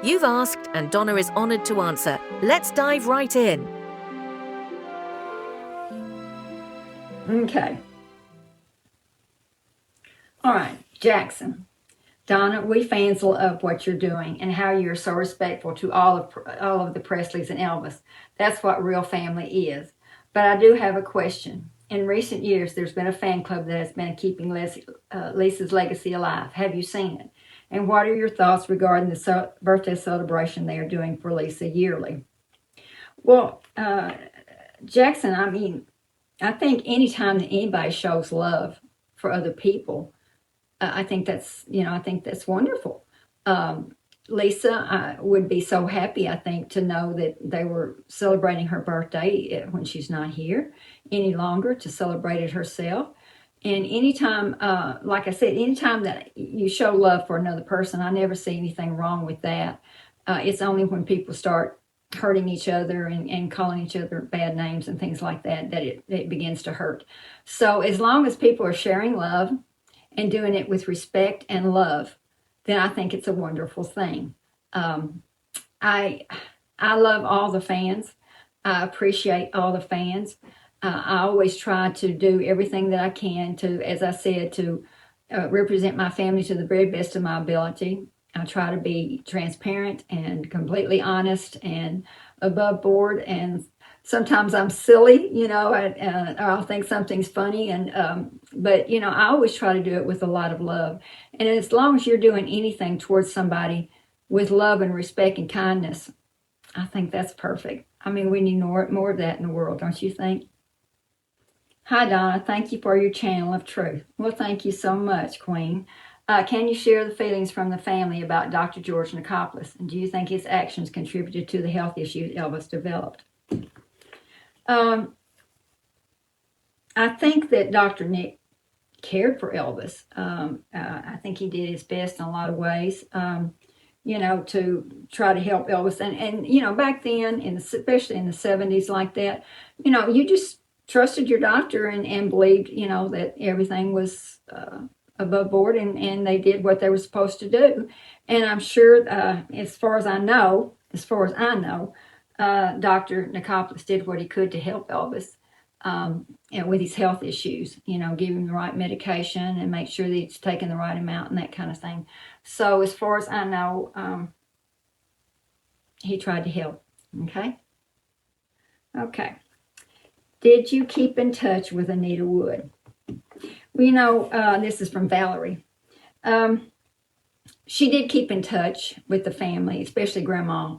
You've asked, and Donna is honoured to answer. Let's dive right in. Okay. All right, Jackson. Donna, we fans love what you're doing and how you're so respectful to all of the Presleys and Elvis. That's what real family is. But I do have a question. In recent years, there's been a fan club that has been keeping Lisa's legacy alive. Have you seen it? And what are your thoughts regarding the birthday celebration they are doing for Lisa yearly? Well, Jackson, I mean, I think anytime that anybody shows love for other people, I think that's wonderful. Lisa would be so happy, I think, to know that they were celebrating her birthday when she's not here any longer, to celebrate it herself. And anytime, like I said, anytime that you show love for another person, I never see anything wrong with that. It's only when people start hurting each other and calling each other bad names and things like that that it begins to hurt. So as long as people are sharing love and doing it with respect and love, then I think it's a wonderful thing. I love all the fans. I appreciate all the fans. I always try to do everything that I can to, as I said, to represent my family to the very best of my ability. I try to be transparent and completely honest and above board, and sometimes I'm silly, or I'll think something's funny, but I always try to do it with a lot of love. And as long as you're doing anything towards somebody with love and respect and kindness, I think that's perfect. I mean, we need more of that in the world, don't you think? Hi, Donna. Thank you for your channel of truth. Well, thank you so much, Queen. Can you share the feelings from the family about Dr. George Nicopolis? And do you think his actions contributed to the health issues Elvis developed? I think that Dr. Nick cared for Elvis. I think he did his best in a lot of ways, to try to help Elvis. And back then, especially in the 70s like that, you just trusted your doctor and believed, that everything was above board and they did what they were supposed to do. And I'm sure, as far as I know, Dr. Nicopolis did what he could to help Elvis with his health issues, give him the right medication and make sure that he's taking the right amount and that kind of thing. So as far as I know, he tried to help. Okay. Did you keep in touch with Anita Wood? Well, this is from Valerie. She did keep in touch with the family, especially Grandma,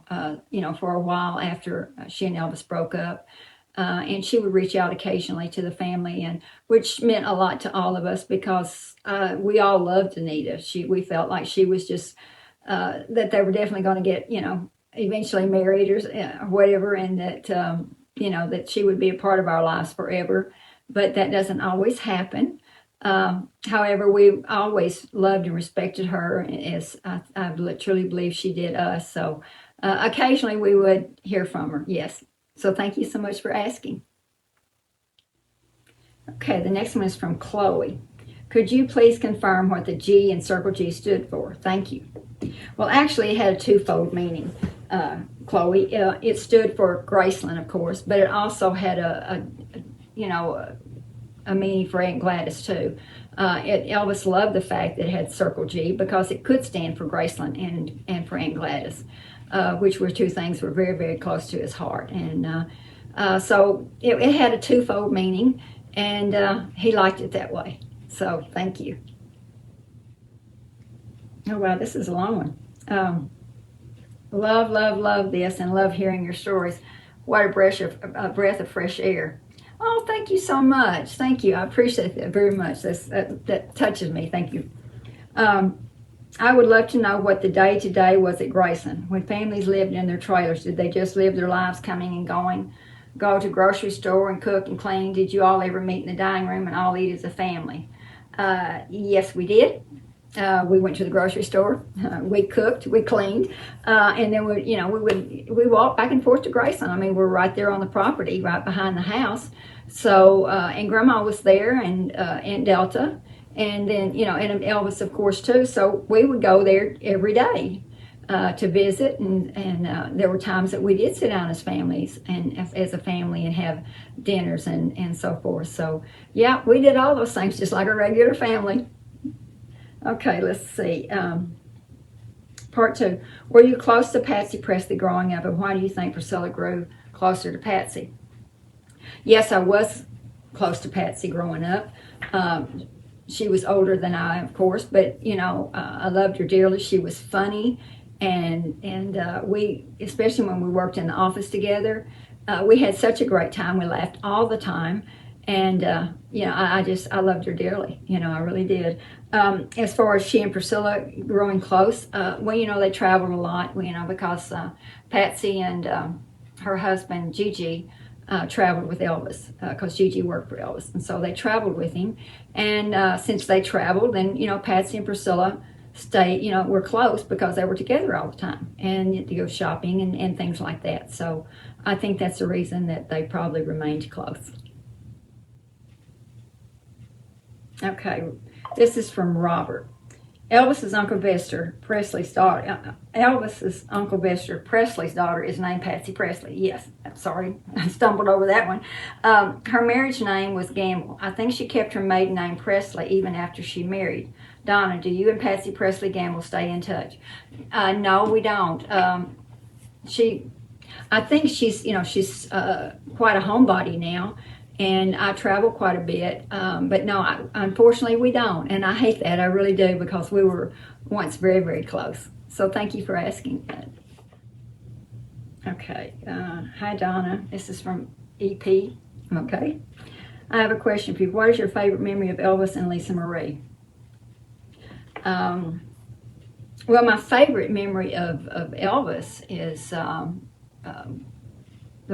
for a while after she and Elvis broke up. And she would reach out occasionally to the family, and which meant a lot to all of us because we all loved Anita. We felt like she was just, that they were definitely going to get, eventually married or whatever, and that, that she would be a part of our lives forever. But that doesn't always happen. However, we always loved and respected her, as I truly believe she did us. So occasionally we would hear from her, yes. So thank you so much for asking. Okay, the next one is from Chloe. Could you please confirm what the G in Circle G stood for? Thank you. Well, actually, it had a twofold meaning, Chloe. It stood for Graceland, of course, but it also had a meaning for Aunt Gladys too. Elvis loved the that it had Circle G because it could stand for Graceland and for Aunt Gladys, which were two things that were very, very close to his heart. And so it had a twofold meaning, and he liked it that way. So thank you. Oh, wow, this is a long one. Love this, and love hearing your stories. What a breath of fresh air. Oh, thank you so much. Thank you. I appreciate that very much. That touches me. Thank you. I would love to know what the day-to-day was at Graceland. When families lived in their trailers, did they just live their lives coming and going, go to grocery store and cook and clean? Did you all ever meet in the dining room and all eat as a family? Yes, we did. We went to the grocery store, we cooked, we cleaned, and then we walked back and forth to Graceland. I mean, we're right there on the property, right behind the house. So, and Grandma was there, and Aunt Delta, and then, and Elvis, of course, too. So we would go there every day. to visit, and there were times that we did sit down as families and as a family and have dinners and so forth. So yeah, we did all those things just like a regular family. Okay, let's see. Part two. Were you close to Patsy Presley growing up, and why do you think Priscilla grew closer to Patsy? Yes, I was close to Patsy growing up. She was older than I, of course, but I loved her dearly. She was funny, and we, especially when we worked in the office together, we had such a great time. We laughed all the time, and I loved her dearly. I really did. As far as she and Priscilla growing close, well, they traveled a lot. Because Patsy and her husband Gigi traveled with Elvis, because Gigi worked for Elvis, and so they traveled with him. And since they traveled, then Patsy and Priscilla were close because they were together all the time and to go shopping and things like that. So I think that's the reason that they probably remained close. Okay, this is from Robert. Elvis's Uncle Vester Presley's daughter. Elvis's Uncle Vester Presley's daughter is named Patsy Presley. Yes, I'm sorry, I stumbled over that one. Her marriage name was Gamble. I think she kept her maiden name Presley even after she married. Donna, do you and Patsy Presley Gamble stay in touch? No, we don't. I think she's quite a homebody now. And I travel quite a bit, but no, unfortunately we don't. And I hate that, I really do, because we were once very, very close. So thank you for asking that. Okay, hi Donna, this is from EP. Okay, I have a question for you. What is your favorite memory of Elvis and Lisa Marie? Well, my favorite memory of Elvis is the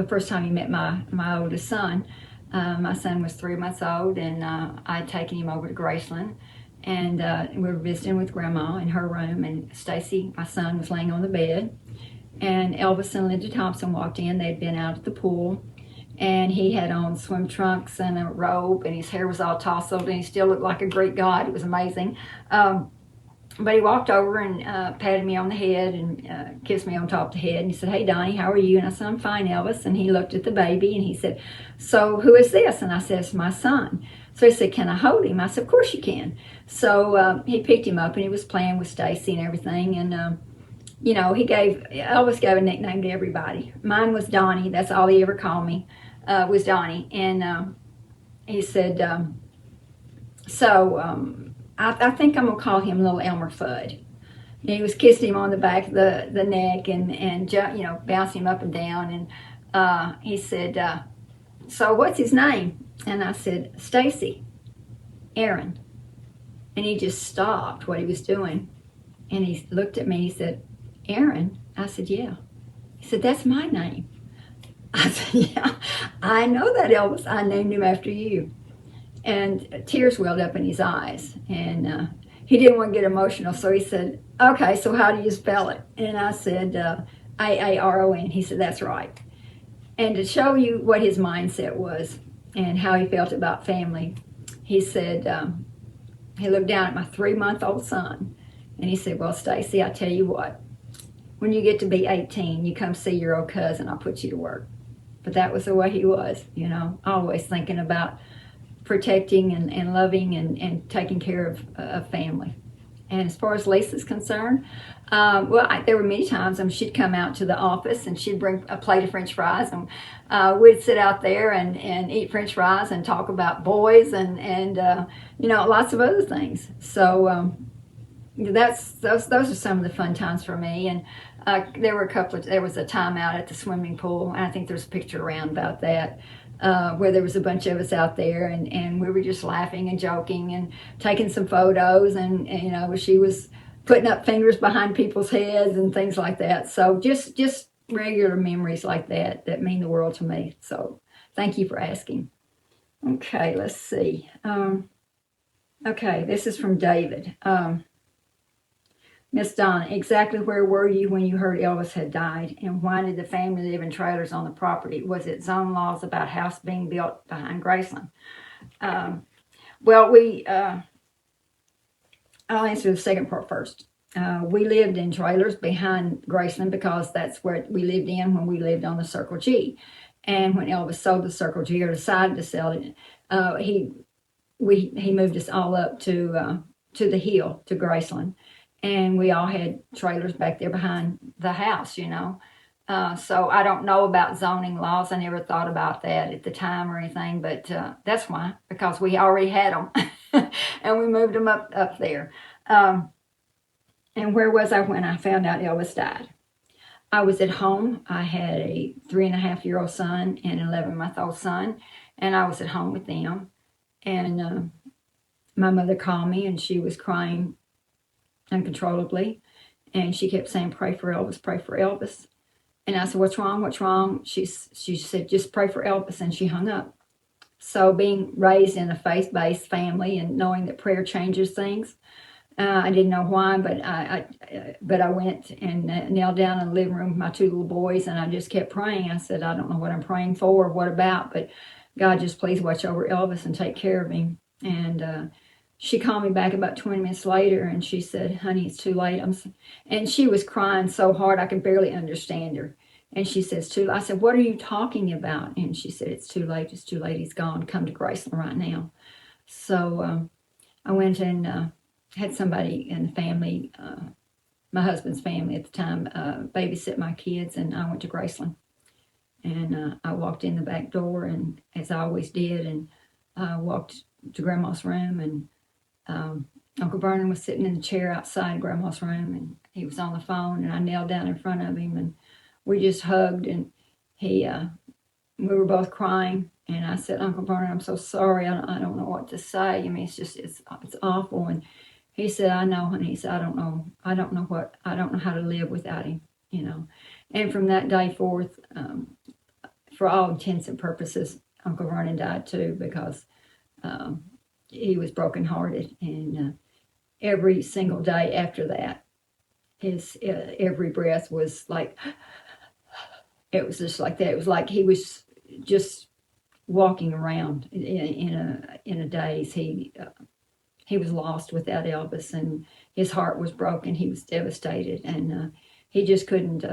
first time he met my oldest son. My son was 3 months old, and I had taken him over to Graceland, and we were visiting with Grandma in her room, and Stacy, my son, was laying on the bed, and Elvis and Linda Thompson walked in. They'd been out at the pool, and he had on swim trunks and a robe, and his hair was all tousled, and he still looked like a Greek god. It was amazing. But he walked over and patted me on the head and kissed me on top of the head. And he said, "Hey, Donnie, how are you?" And I said, "I'm fine, Elvis." And he looked at the baby and he said, "So who is this?" And I said, "It's my son." So he said, "Can I hold him?" I said, "Of course you can." So he picked him up and he was playing with Stacy and everything. And, Elvis gave a nickname to everybody. Mine was Donnie. That's all he ever called me, was Donnie. And he said, I think I'm going to call him Little Elmer Fudd. And he was kissing him on the back of the neck and bouncing him up and down. And he said, "So what's his name?" And I said, "Stacy, Aaron." And he just stopped what he was doing. And he looked at me and he said, "Aaron?" I said, "Yeah." He said, "That's my name." I said, "Yeah, I know that, Elvis. I named him after you." And tears welled up in his eyes, and he didn't want to get emotional, so he said, "Okay, so how do you spell it?" And I said, Aaron. He said, "That's right." And to show you what his mindset was and how he felt about family, he said, he looked down at my 3-month-old son, and he said, "Well, Stacy, I tell you what, when you get to be 18, you come see your old cousin, I'll put you to work." But that was the way he was, always thinking about protecting and loving and taking care of family. And as far as Lisa's concerned, there were many times she'd come out to the office and she'd bring a plate of French fries, and we'd sit out there and eat French fries and talk about boys and lots of other things. So those are some of the fun times for me. And there was a time out at the swimming pool, and I think there's a picture around about that, where there was a bunch of us out there, and we were just laughing and joking and taking some photos, and she was putting up fingers behind people's heads and things like that. So just regular memories like that mean the world to me. So thank you for asking. Okay, let's see. Okay, this is from David. Miss Donna, exactly where were you when you heard Elvis had died, and why did the family live in trailers on the property? Was it zone laws about house being built behind Graceland? Well, I'll answer the second part first. we lived in trailers behind Graceland because that's where we lived in when we lived on the Circle G. And when Elvis sold the Circle G, or decided to sell it, he moved us all up to the hill, to Graceland, and we all had trailers back there behind the house, you know. So I don't know about zoning laws. I never thought about that at the time or anything, but that's why, because we already had them, and we moved them up there. And where was I when I found out Elvis died? I was at home. I had a 3.5-year-old son and an 11-month-old son, and I was at home with them. And my mother called me, and she was crying uncontrollably, and she kept saying, "Pray for Elvis, pray for Elvis." And I said, "What's wrong? What's wrong?" She said, "Just pray for Elvis," and she hung up. So being raised in a faith-based family and knowing that prayer changes things, I didn't know why, but I went and knelt down in the living room with my 2 little boys, and I just kept praying. I said, "I don't know what I'm praying for or what about, but God, just please watch over Elvis and take care of him." And she called me back about 20 minutes later, and she said, "Honey, it's too late." And she was crying so hard I could barely understand her. And she says, "Too late." I said, "What are you talking about?" And she said, "It's too late. It's too late. He's gone. Come to Graceland right now." So I went and had somebody in the family, my husband's family at the time, babysit my kids, and I went to Graceland. And I walked in the back door, and as I always did, and walked to Grandma's room, and Uncle Vernon was sitting in the chair outside Grandma's room, and he was on the phone, and I knelt down in front of him, and we just hugged, and we were both crying. And I said, "Uncle Vernon, I'm so sorry. I don't know what to say. I mean, it's awful." And he said, "I know, honey." He said, I don't know how to live without him, you know." And from that day forth, for all intents and purposes, Uncle Vernon died too, because he was brokenhearted. And every single day after that, his every breath was like, it was just like that. It was like he was just walking around in a daze. He was lost without Elvis, and his heart was broken. He was devastated, and he just couldn't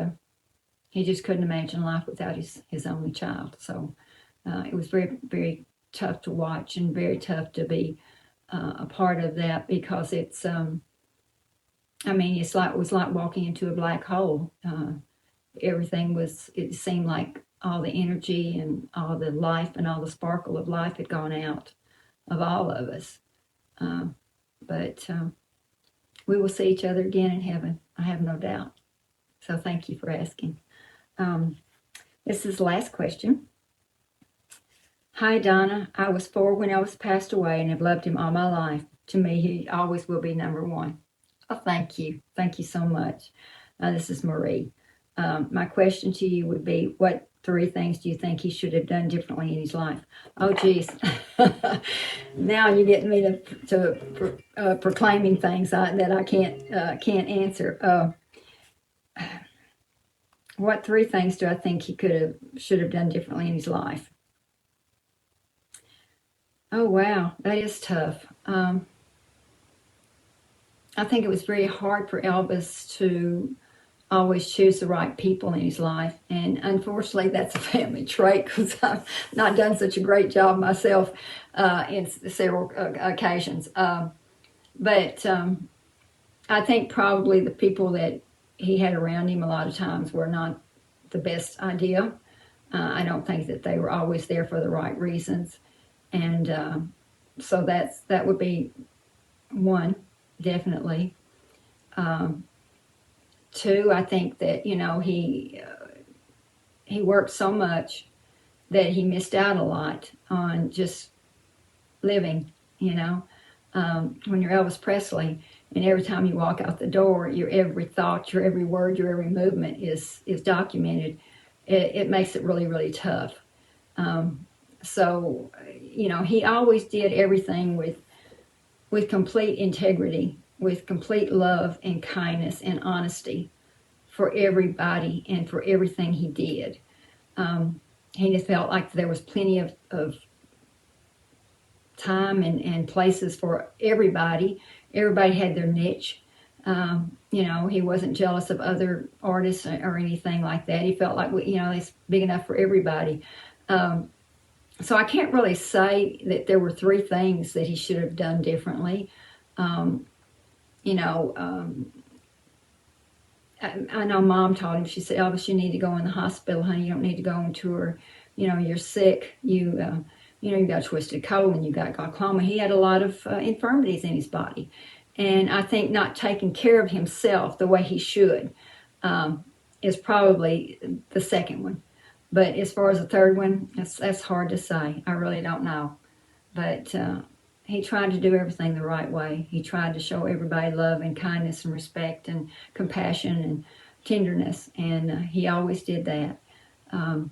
imagine life without his only child. So it was very, very tough to watch, and very tough to be a part of that, because it's it was like walking into a black hole. It seemed like all the energy and all the life and all the sparkle of life had gone out of all of us. But we will see each other again in heaven, I have no doubt. So thank you for asking. This is the last question. Hi, Donna. I was 4 when Elvis passed away and have loved him all my life. To me, he always will be number 1. Oh, thank you. Thank you so much. This is Marie. My question to you would be, what 3 things do you think he should have done differently in his life? Oh, geez. Now you're getting me to proclaiming things that I can't answer. What 3 things do I think he should have done differently in his life? Oh, wow, that is tough. I think it was very hard for Elvis to always choose the right people in his life. And unfortunately, that's a family trait, because I've not done such a great job myself in several occasions. But I think probably the people that he had around him a lot of times were not the best idea. I don't think that they were always there for the right reasons. And so that would be 1, definitely. 2, I think that, he worked so much that he missed out a lot on just living, when you're Elvis Presley, and every time you walk out the door, your every thought, your every word, your every movement is documented. It makes it really, really tough. So, he always did everything with complete integrity, with complete love and kindness and honesty for everybody and for everything he did. He just felt like there was plenty of time and places for everybody. Everybody had their niche. He wasn't jealous of other artists or anything like that. He felt like, it's big enough for everybody. So I can't really say that there were 3 things that he should have done differently. I know Mom told him, she said, Elvis, you need to go in the hospital, honey. You don't need to go on tour. You're sick. You got twisted colon and you got glaucoma. He had a lot of infirmities in his body. And I think not taking care of himself the way he should is probably the second one. But as far as the third one, that's hard to say. I really don't know. But he tried to do everything the right way. He tried to show everybody love and kindness and respect and compassion and tenderness. And he always did that. And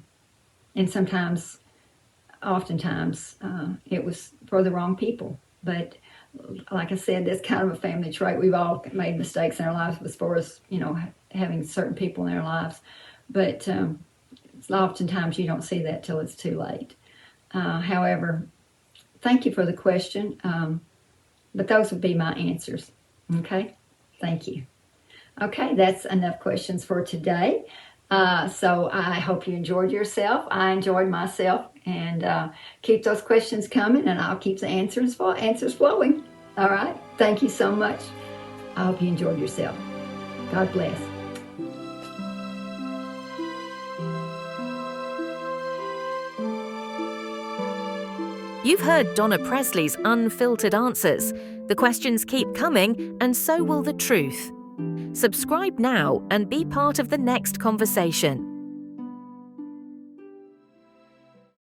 oftentimes, it was for the wrong people. But like I said, that's kind of a family trait. We've all made mistakes in our lives as far as, having certain people in our lives. But oftentimes you don't see that till it's too late. However, thank you for the question. But those would be my answers. Okay? Thank you. Okay, that's enough questions for today. So I hope you enjoyed yourself. I enjoyed myself. And keep those questions coming, and I'll keep the answers flowing. All right? Thank you so much. I hope you enjoyed yourself. God bless. You've heard Donna Presley's Unfiltered Answers. The questions keep coming, and so will the truth. Subscribe now and be part of the next conversation.